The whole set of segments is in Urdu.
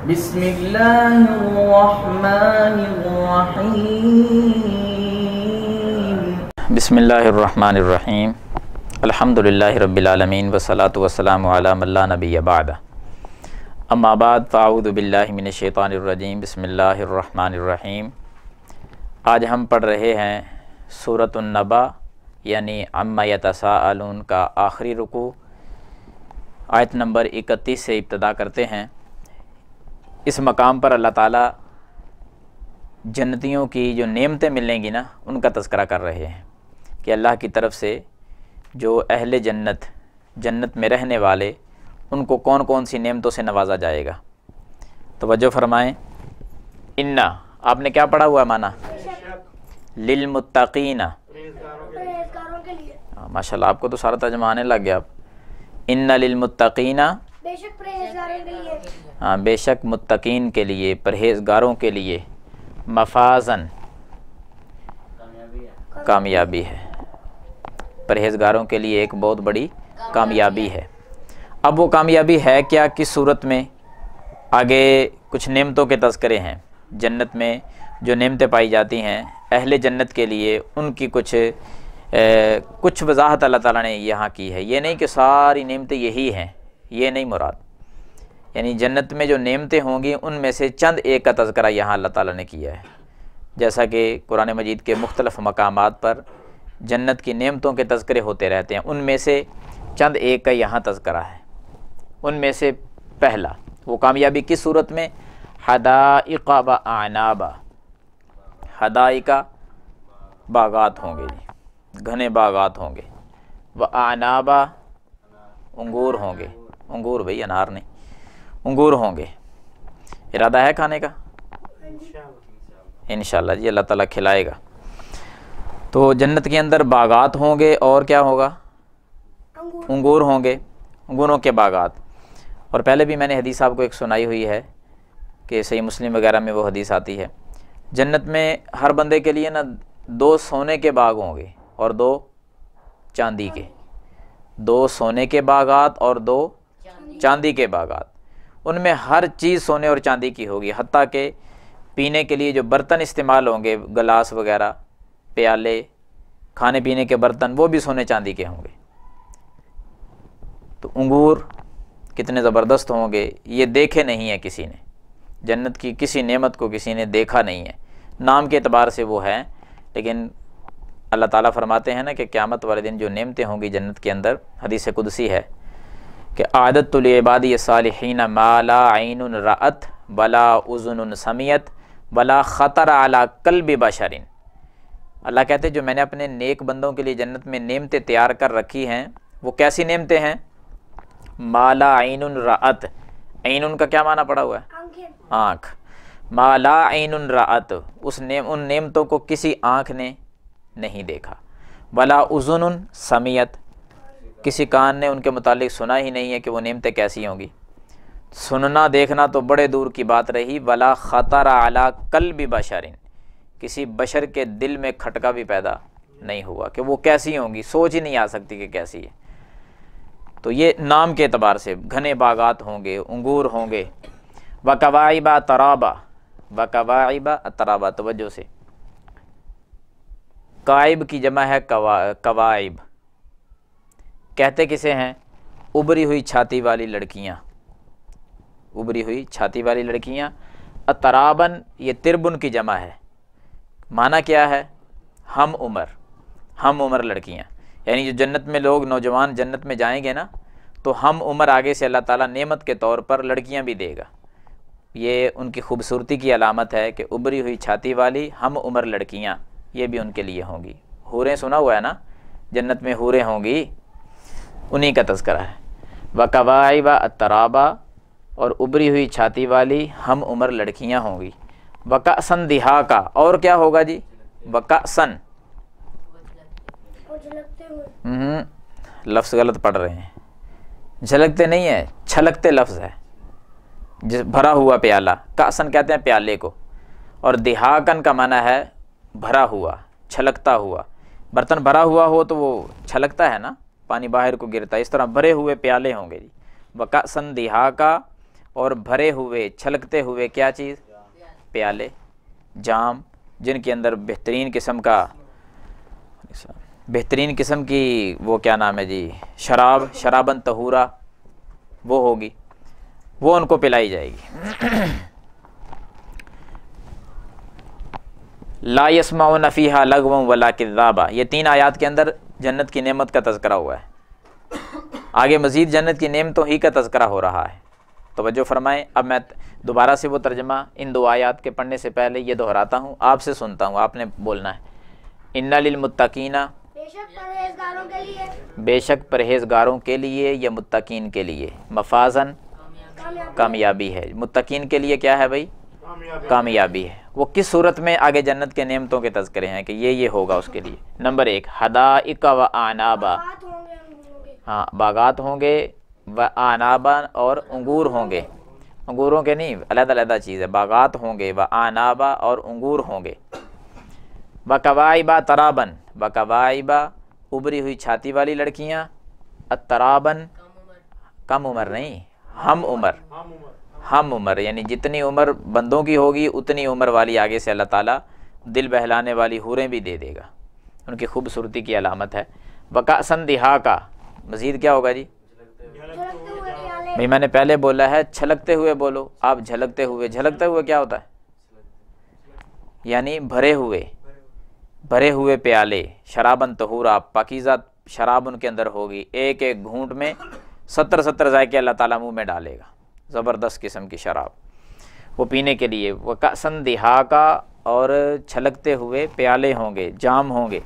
بسم اللہ الرحمن الرحیم بسم اللہ الرحمن الرحیم الحمدللہ رب العالمین والصلاة والسلام علی من لا نبی بعد اما بعد فاعوذ باللہ من الشیطان الرجیم بسم اللہ الرحمن الرحیم۔ آج ہم پڑھ رہے ہیں سورۃ النبا یعنی عما یتساءلون کا آخری رکوع، آیت نمبر 31 سے ابتدا کرتے ہیں۔ اس مقام پر اللہ تعالیٰ جنتیوں کی جو نعمتیں ملیں گی نا ان کا تذکرہ کر رہے ہیں کہ اللہ کی طرف سے جو اہل جنت میں رہنے والے ان کو کون کون سی نعمتوں سے نوازا جائے گا۔ توجہ فرمائیں، انا آپ نے کیا پڑھا ہوا ہے معنی؟ للمتقین، ماشاء اللہ آپ کو تو سارا ترجمہ آنے لگ گیا۔ اب ان للمتقین، بے شک پرہیزگاروں کے لیے، ہاں بے شک متقین کے لیے، پرہیزگاروں کے لیے، مفازن کامیابی ہے، پرہیزگاروں کے لیے ایک بہت بڑی کامیابی ہے۔ اب وہ کامیابی ہے کیا، کس صورت میں؟ آگے کچھ نعمتوں کے تذکرے ہیں، جنت میں جو نعمتیں پائی جاتی ہیں اہل جنت کے لیے ان کی کچھ وضاحت اللہ تعالیٰ نے یہاں کی ہے۔ یہ نہیں کہ ساری نعمتیں یہی ہیں، یہ نہیں مراد، یعنی جنت میں جو نعمتیں ہوں گی ان میں سے چند ایک کا تذکرہ یہاں اللہ تعالیٰ نے کیا ہے، جیسا کہ قرآن مجید کے مختلف مقامات پر جنت کی نعمتوں کے تذکرے ہوتے رہتے ہیں، ان میں سے چند ایک کا یہاں تذکرہ ہے۔ ان میں سے پہلا وہ کامیابی کس صورت میں؟ حدائق و اعنابا، حدائق باغات ہوں گے، گھنے باغات ہوں گے، و اعنابا انگور ہوں گے، انگور بھئی انار نہیں، انگور ہوں گے۔ ارادہ ہے کھانے کا؟ انشاءاللہ جی، اللہ تعالیٰ کھلائے گا۔ تو جنت کے اندر باغات ہوں گے اور کیا ہوگا؟ انگور ہوں گے، انگوروں کے باغات۔ اور پہلے بھی میں نے حدیث آپ کو ایک سنائی ہوئی ہے کہ صحیح مسلم وغیرہ میں وہ حدیث آتی ہے، جنت میں ہر بندے کے لیے نا 2 سونے کے باغ ہوں گے اور 2 چاندی کے، 2 سونے کے باغات اور 2 چاندی کے باغات۔ ان میں ہر چیز سونے اور چاندی کی ہوگی، حتیٰ کہ پینے کے لیے جو برتن استعمال ہوں گے، گلاس وغیرہ، پیالے، کھانے پینے کے برتن، وہ بھی سونے چاندی کے ہوں گے۔ تو انگور کتنے زبردست ہوں گے، یہ دیکھے نہیں ہیں کسی نے، جنت کی کسی نعمت کو کسی نے دیکھا نہیں ہے، نام کے اعتبار سے وہ ہیں، لیکن اللہ تعالیٰ فرماتے ہیں نا کہ قیامت والے دن جو نعمتیں ہوں گی جنت کے اندر، حدیث قدسی ہے کہ اعددت لعبادی الصالحین ما لا عین رأت ولا اذن سمعت ولا خطر علی قلب بشر۔ اللہ کہتے ہیں جو میں نے اپنے نیک بندوں کے لیے جنت میں نعمتیں تیار کر رکھی ہیں، وہ کیسی نعمتیں ہیں؟ ما لا عین رأت، عین کا کیا معنی پڑا ہوا ہے؟ آنکھ۔ ما لا عین رأت، ان نعمتوں کو کسی آنکھ نے نہیں دیکھا، ولا اذن سمعت، کسی کان نے ان کے متعلق سنا ہی نہیں ہے کہ وہ نعمتیں کیسی ہوں گی۔ سننا دیکھنا تو بڑے دور کی بات رہی، ولا خطر علی قلب بشر، کسی بشر کے دل میں کھٹکا بھی پیدا نہیں ہوا کہ وہ کیسی ہوں گی، سوچ ہی نہیں آ سکتی کہ کیسی ہے۔ تو یہ نام کے اعتبار سے گھنے باغات ہوں گے، انگور ہوں گے، وکواعب اترابا، وکواعب اترابا، توجہ سے، کائب کی جمع ہے کواعب، کہتے کسے ہیں؟ ابری ہوئی چھاتی والی لڑکیاں، ابری ہوئی چھاتی والی لڑکیاں۔ اترابن یہ تربن کی جمع ہے، معنی کیا ہے؟ ہم عمر لڑکیاں، یعنی جو جنت میں لوگ نوجوان جنت میں جائیں گے نا تو ہم عمر آگے سے اللہ تعالیٰ نعمت کے طور پر لڑکیاں بھی دے گا۔ یہ ان کی خوبصورتی کی علامت ہے کہ ابری ہوئی چھاتی والی ہم عمر لڑکیاں، یہ بھی ان کے لیے ہوں گی۔ حوریں سنا ہوا ہے نا، جنت میں حوریں ہوں گی، انہی کا تذکرہ ہے۔ وکواعب اترابا، اور ابری ہوئی چھاتی والی ہم عمر لڑکیاں ہوں گی۔ وکأسن دہاقا، اور کیا ہوگا جی؟ وکأسن، لفظ غلط پڑھ رہے ہیں، جھلکتے نہیں ہے، چھلکتے لفظ ہے، بھرا ہوا پیالہ، کأسن کہتے ہیں پیالے کو، اور دہاقن کا معنی ہے بھرا ہوا، چھلکتا ہوا۔ برتن بھرا ہوا ہو تو وہ چھلکتا ہے نا، پانی باہر کو گرتا ہے، اس طرح بھرے ہوئے پیالے ہوں گے جی۔ وکأسن دہاقا، اور بھرے ہوئے چھلکتے ہوئے کیا چیز؟ پیالے، جام، جن کے اندر بہترین قسم کی وہ کیا نام ہے جی، شراب، شرابن طہورا وہ ہوگی، وہ ان کو پلائی جائے گی۔ لا یسمعون فیہا لغوا ولا کذابا، یہ 3 آیات کے اندر جنت کی نعمت کا تذکرہ ہوا ہے۔ آگے مزید جنت کی نعمتوں ہی کا تذکرہ ہو رہا ہے، توجہ فرمائیں۔ اب میں دوبارہ سے وہ ترجمہ ان 2 آیات کے پڑھنے سے پہلے یہ دہراتا ہوں، آپ سے سنتا ہوں، آپ نے بولنا ہے۔ ان للمتقین، بے شک پرہیزگاروں کے لیے، بے شک پرہیزگاروں کے لیے یا متقین کے لیے، مفازن کامیابی ہے۔ متقین کے لیے کیا ہے بھائی؟ کامیابی ہے۔ وہ کس صورت میں؟ آگے جنت کے نعمتوں کے تذکرے ہیں کہ یہ ہوگا اس کے لیے۔ نمبر 1 حدائق و اعنابا، بات ہوں گے انگوروں کے، ہاں باغات ہوں گے، و اعنابا اور انگور ہوں گے، انگوروں کے نہیں علیحدہ علیحدہ چیز ہے، باغات ہوں گے، و اعنابا اور انگور ہوں گے، بکوائبا ترابن، بکوائبا ابری ہوئی چھاتی والی لڑکیاں، الترابن کم عمر نہیں، ہم عمر یعنی جتنی عمر بندوں کی ہوگی اتنی عمر والی آگے سے اللہ تعالیٰ دل بہلانے والی حوریں بھی دے دے گا، ان کی خوبصورتی کی علامت ہے۔ وکأسن دہاقا، مزید کیا ہوگا جی؟ چھلکتے ہوئے پیالے، بھئی میں نے پہلے بولا ہے چھلکتے ہوئے بولو، آپ جھلکتے ہوئے، جھلکتے ہوئے کیا ہوتا ہے؟ یعنی بھرے ہوئے پیالے، شرابن طہورا، پاکیزہ شراب ان کے اندر ہوگی، ایک ایک گھونٹ میں 70 ذائقے اللہ تعالیٰ منہ میں ڈالے گا، زبردست قسم کی شراب وہ پینے کے لیے۔ وکأسن دہاقا، اور چھلکتے ہوئے پیالے ہوں گے، جام ہوں گے۔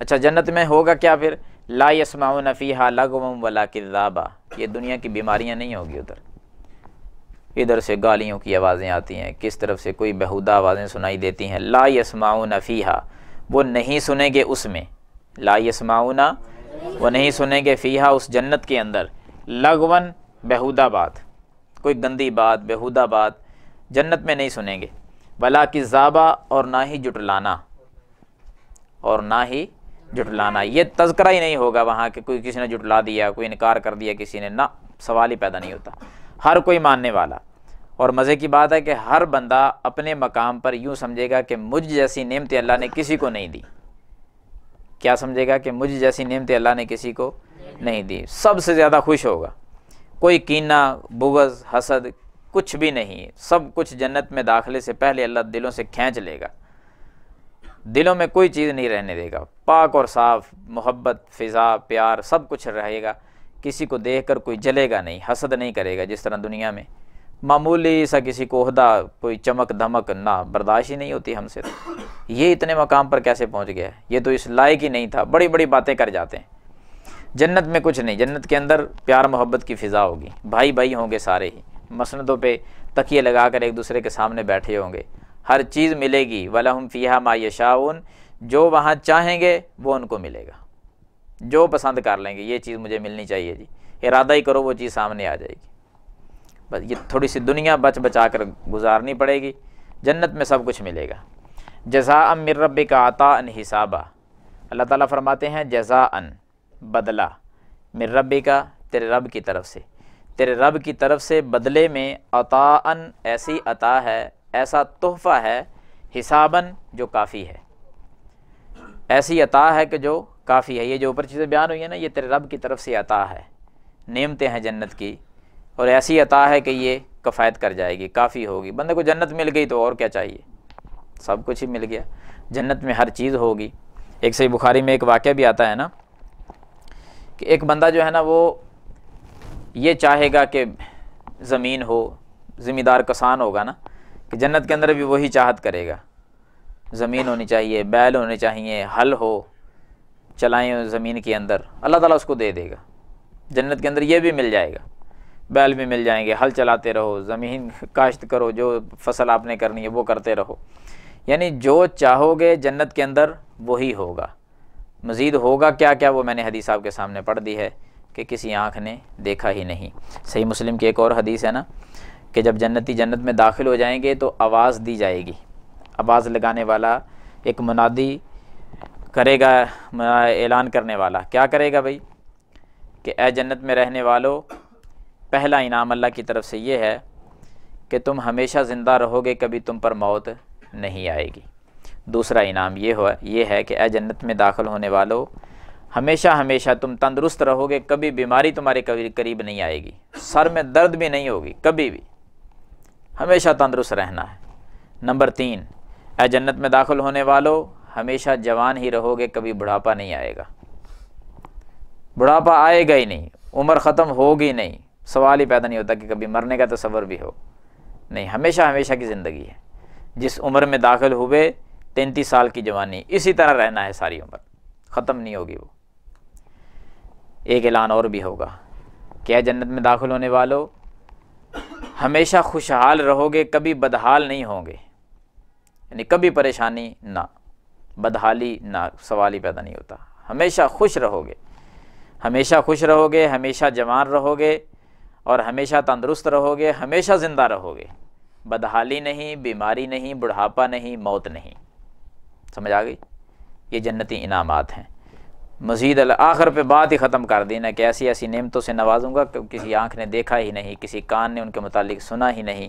اچھا جنت میں ہوگا کیا پھر؟ لا یسمعون فیہا لغوا ولا کذابا، یہ دنیا کی بیماریاں نہیں ہوگی ادھر سے گالیوں کی آوازیں آتی ہیں، کس طرف سے کوئی بہودہ آوازیں سنائی دیتی ہیں۔ لا یسمعون فیہا، وہ نہیں سنیں گے اس میں، لا یسمعون وہ نہیں سنیں گے، فیہا اس جنت کے اندر، لغون بہودہ بات، کوئی گندی بات، بہودہ بات جنت میں نہیں سنیں گے، ولا کذابا اور نہ ہی جھٹلانا، یہ تذکرہ ہی نہیں ہوگا وہاں کہ کوئی کسی نے جھٹلا دیا، کوئی انکار کر دیا کسی نے، نہ، سوال ہی پیدا نہیں ہوتا، ہر کوئی ماننے والا۔ اور مزے کی بات ہے کہ ہر بندہ اپنے مقام پر یوں سمجھے گا کہ مجھ جیسی نعمتیں اللہ نے کسی کو نہیں دی، کیا سمجھے گا کہ مجھ جیسی نعمتیں اللہ نے کسی کو نہیں دی، سب سے زیادہ خوش ہوگا، کوئی کینہ، بغض، حسد کچھ بھی نہیں، سب کچھ جنت میں داخلے سے پہلے اللہ دلوں سے کھینچ لے گا، دلوں میں کوئی چیز نہیں رہنے دے گا، پاک اور صاف، محبت، فضا، پیار سب کچھ رہے گا، کسی کو دیکھ کر کوئی جلے گا نہیں، حسد نہیں کرے گا، جس طرح دنیا میں معمولی سا کسی کو عہدہ، کوئی چمک دھمک، نہ برداشت ہی نہیں ہوتی ہم سے، تو یہ اتنے مقام پر کیسے پہنچ گیا ہے، یہ تو اس لائق ہی نہیں تھا، بڑی بڑی باتیں کر جاتے ہیں۔ جنت میں کچھ نہیں، جنت کے اندر پیار محبت کی فضا ہوگی، بھائی بھائی ہوں گے سارے ہی، مسندوں پہ تکیے لگا کر ایک دوسرے کے سامنے بیٹھے ہوں گے، ہر چیز ملے گی، وَلَهُمْ فِيهَا مَا يَشَاءُونَ، جو وہاں چاہیں گے وہ ان کو ملے گا، جو پسند کر لیں گے، یہ چیز مجھے ملنی چاہیے جی، ارادہ ہی کرو وہ چیز سامنے آ جائے گی۔ بس یہ تھوڑی سی دنیا بچا کر گزارنی پڑے گی، جنت میں سب کچھ ملے گا۔ جزاء من ربک عطاء حسابا، اللہ تعالیٰ فرماتے ہیں جزاء بدلہ، من ربک تیرے رب کی طرف سے، تیرے رب کی طرف سے بدلے میں، عطاء ایسی عطا ہے، ایسا تحفہ ہے، حساباً جو کافی ہے، ایسی عطا ہے کہ جو کافی ہے۔ یہ جو اوپر چیزیں بیان ہوئی ہیں نا، یہ تیرے رب کی طرف سے عطا ہے، نعمتیں ہیں جنت کی، اور ایسی عطا ہے کہ یہ کفایت کر جائے گی، کافی ہوگی۔ بندے کو جنت مل گئی تو اور کیا چاہیے، سب کچھ ہی مل گیا، جنت میں ہر چیز ہوگی۔ ایک صحیح بخاری میں ایک واقعہ بھی آتا ہے نا کہ ایک بندہ جو ہے نا وہ یہ چاہے گا کہ زمین ہو، زمیندار کسان ہوگا نا، کہ جنت کے اندر بھی وہی چاہت کرے گا، زمین ہونی چاہیے، بیل ہونے چاہیے، ہل ہو، چلائیں زمین کے اندر، اللہ تعالیٰ اس کو دے دے گا، جنت کے اندر یہ بھی مل جائے گا، بیل بھی مل جائیں گے، ہل چلاتے رہو، زمین کاشت کرو، جو فصل آپ نے کرنی ہے وہ کرتے رہو، یعنی جو چاہو گے جنت کے اندر وہی ہوگا۔ مزید ہوگا کیا کیا وہ میں نے حدیث آپ کے سامنے پڑھ دی ہے کہ کسی آنکھ نے دیکھا ہی نہیں۔ صحیح مسلم کی ایک اور حدیث ہے نا کہ جب جنتی جنت میں داخل ہو جائیں گے تو آواز دی جائے گی، آواز لگانے والا ایک منادی کرے گا، اعلان کرنے والا کیا کرے گا بھائی کہ اے جنت میں رہنے والو، پہلا انعام اللہ کی طرف سے یہ ہے کہ تم ہمیشہ زندہ رہو گے، کبھی تم پر موت نہیں آئے گی۔ دوسرا انعام یہ ہے کہ اے جنت میں داخل ہونے والو، ہمیشہ ہمیشہ تم تندرست رہو گے، کبھی بیماری تمہارے قریب نہیں آئے گی، سر میں درد بھی نہیں ہوگی کبھی بھی، ہمیشہ تندرست رہنا ہے۔ نمبر 3، اے جنت میں داخل ہونے والو، ہمیشہ جوان ہی رہو گے، کبھی بڑھاپا نہیں آئے گا، بڑھاپا آئے گا ہی نہیں، عمر ختم ہوگی نہیں، سوال ہی پیدا نہیں ہوتا کہ کبھی مرنے کا تصور بھی ہو، نہیں، ہمیشہ ہمیشہ کی زندگی ہے۔ جس عمر میں داخل ہوئے 33 سال کی جوانی، اسی طرح رہنا ہے ساری عمر، ختم نہیں ہوگی وہ۔ ایک اعلان اور بھی ہوگا کہ اے جنت میں داخل ہونے والو، ہمیشہ خوشحال رہو گے، کبھی بدحال نہیں ہوں گے، یعنی کبھی پریشانی نہ، بدحالی نہ، سوال ہی پیدا نہیں ہوتا، ہمیشہ خوش رہو گے، ہمیشہ خوش رہو گے، ہمیشہ جوان رہو گے، اور ہمیشہ تندرست رہو گے، ہمیشہ زندہ رہو گے، بدحالی نہیں، بیماری نہیں، بڑھاپا نہیں، موت نہیں۔ سمجھ آ گئی؟ یہ جنتی انعامات ہیں۔ مزید آخر پہ بات ہی ختم کر دینا کہ ایسی ایسی نعمتوں سے نوازوں گا کہ کسی آنکھ نے دیکھا ہی نہیں، کسی کان نے ان کے متعلق سنا ہی نہیں،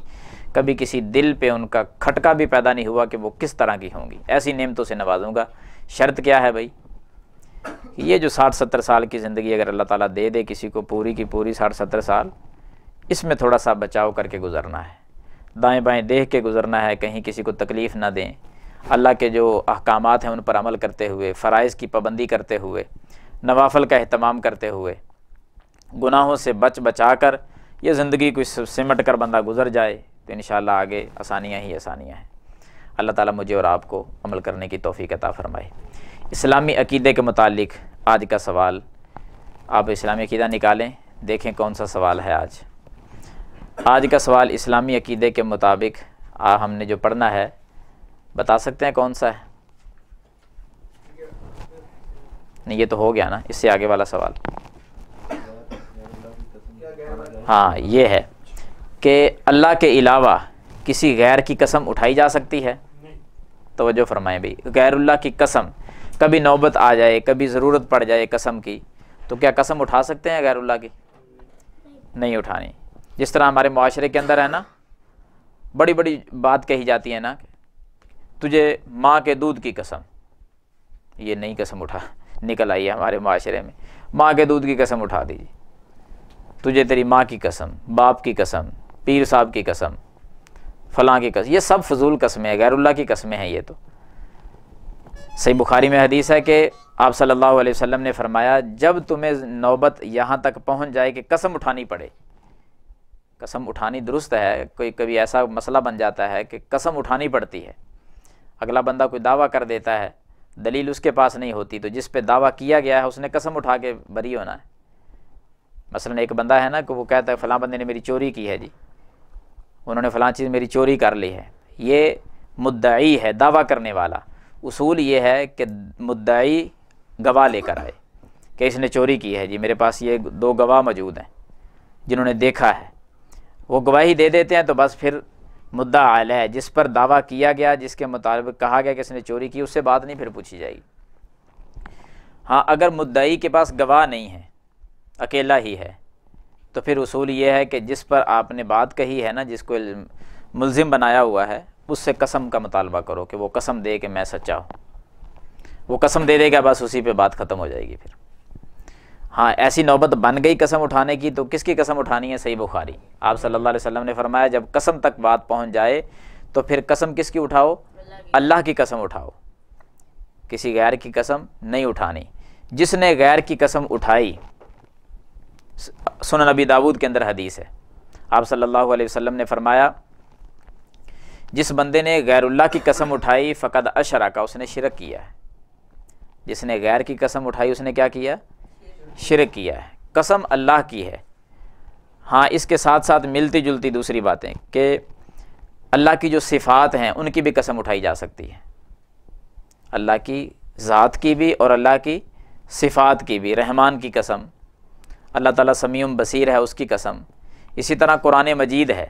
کبھی کسی دل پہ ان کا کھٹکا بھی پیدا نہیں ہوا کہ وہ کس طرح کی ہوں گی، ایسی نعمتوں سے نوازوں گا۔ شرط کیا ہے بھائی؟ یہ جو 60-70 سال کی زندگی اگر اللہ تعالیٰ دے دے کسی کو، پوری کی پوری 60-70 سال، اس میں تھوڑا سا بچاؤ کر کے گزرنا ہے، دائیں بائیں دیکھ کے گزرنا ہے، کہیں کسی کو تکلیف نہ دیں، اللہ کے جو احکامات ہیں ان پر عمل کرتے ہوئے، فرائض کی پابندی کرتے ہوئے، نوافل کا اہتمام کرتے ہوئے، گناہوں سے بچا کر یہ زندگی کو سمٹ کر بندہ گزر جائے تو انشاءاللہ آگے آسانیاں ہی آسانیاں ہیں۔ اللہ تعالیٰ مجھے اور آپ کو عمل کرنے کی توفیق عطا فرمائے۔ اسلامی عقیدے کے متعلق آج کا سوال، آپ اسلامی عقیدہ نکالیں، دیکھیں کون سا سوال ہے آج۔ آج کا سوال اسلامی عقیدے کے مطابق ہم نے جو پڑھنا ہے، بتا سکتے ہیں کون سا ہے؟ نہیں، یہ تو ہو گیا نا، اس سے آگے والا سوال۔ ہاں، یہ ہے کہ اللہ کے علاوہ کسی غیر کی قسم اٹھائی جا سکتی ہے؟ توجہ فرمائیں بھئی، غیر اللہ کی قسم، کبھی نوبت آ جائے، کبھی ضرورت پڑ جائے قسم کی، تو کیا قسم اٹھا سکتے ہیں غیر اللہ کی؟ نہیں اٹھانی۔ جس طرح ہمارے معاشرے کے اندر ہے نا، بڑی بڑی بات کہی جاتی ہے نا، تجھے ماں کے دودھ کی قسم، یہ نئی قسم نکل آئی ہے ہمارے معاشرے میں، ماں کے دودھ کی قسم اٹھا دیجیے، تجھے تیری ماں کی قسم، باپ کی قسم، پیر صاحب کی قسم، فلاں کی قسم، یہ سب فضول قسمیں ہیں، غیر اللہ کی قسمیں ہیں۔ یہ تو صحیح بخاری میں حدیث ہے کہ آپ صلی اللہ علیہ وسلم نے فرمایا، جب تمہیں نوبت یہاں تک پہنچ جائے کہ قسم اٹھانی پڑے، قسم اٹھانی درست ہے، کوئی کبھی ایسا مسئلہ بن جاتا ہے کہ قسم اٹھانی پڑتی ہے، اگلا بندہ کوئی دعویٰ کر دیتا ہے، دلیل اس کے پاس نہیں ہوتی، تو جس پہ دعویٰ کیا گیا ہے اس نے قسم اٹھا کے بری ہونا ہے۔ مثلا ایک بندہ ہے نا کہ وہ کہتا ہے فلاں بندے نے میری چوری کی ہے جی، انہوں نے فلاں چیز میری چوری کر لی ہے، یہ مدعی ہے، دعویٰ کرنے والا۔ اصول یہ ہے کہ مدعی گواہ لے کر آئے کہ اس نے چوری کی ہے جی، میرے پاس یہ 2 گواہ موجود ہیں جنہوں نے دیکھا ہے، وہ گواہی دے دیتے ہیں تو بس پھر مدعا علیہ، جس پر دعویٰ کیا گیا، جس کے مطابق کہا گیا کہ اس نے چوری کی، اس سے بات نہیں پھر پوچھی جائے گی۔ ہاں، اگر مدعی کے پاس گواہ نہیں ہے، اکیلا ہی ہے، تو پھر اصول یہ ہے کہ جس پر آپ نے بات کہی ہے نا، جس کو ملزم بنایا ہوا ہے، اس سے قسم کا مطالبہ کرو کہ وہ قسم دے کہ میں سچا ہوں، وہ قسم دے دے گا، بس اسی پہ بات ختم ہو جائے گی پھر۔ ہاں، ایسی نوبت بن گئی قسم اٹھانے کی، تو کس کی قسم اٹھانی ہے؟ صحیح بخاری، آپ صلی اللہ علیہ وسلم نے فرمایا جب قسم تک بات پہنچ جائے تو پھر قسم کس کی اٹھاؤ؟ اللہ کی قسم اٹھاؤ، کسی غیر کی قسم نہیں اٹھانی۔ جس نے غیر کی قسم اٹھائی، سنن نبی داؤد کے اندر حدیث ہے، آپ صلی اللہ علیہ وسلم نے فرمایا جس بندے نے غیر اللہ کی قسم اٹھائی فقد اشرک، اس نے شرک کیا ہے۔ جس نے غیر کی قسم اٹھائی اس نے کیا کیا؟ شرک کیا ہے۔ قسم اللہ کی ہے۔ ہاں، اس کے ساتھ ساتھ ملتی جلتی دوسری باتیں کہ اللہ کی جو صفات ہیں ان کی بھی قسم اٹھائی جا سکتی ہے، اللہ کی ذات کی بھی اور اللہ کی صفات کی بھی۔ رحمان کی قسم، اللہ تعالیٰ سمیع بصیر ہے، اس کی قسم۔ اسی طرح قرآن مجید ہے،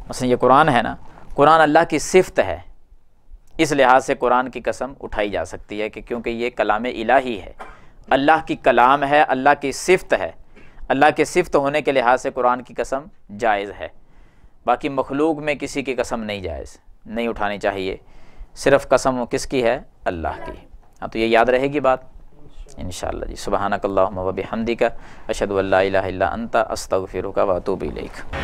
مثلا یہ قرآن ہے نا، قرآن اللہ کی صفت ہے، اس لحاظ سے قرآن کی قسم اٹھائی جا سکتی ہے کہ کیونکہ یہ کلام الہی ہے، اللہ کی کلام ہے، اللہ کی صفت ہے، اللہ کے صفت ہونے کے لحاظ سے قرآن کی قسم جائز ہے، باقی مخلوق میں کسی کی قسم نہیں جائز، نہیں اٹھانی چاہیے، صرف قسم کس کی ہے؟ اللہ کی۔ ہاں تو یہ یاد رہے گی بات انشاءاللہ جی۔ سبحانک اللہم و بحمدک، اشہد ان لا الہ الا انت، استغفرک و اتوب الیک۔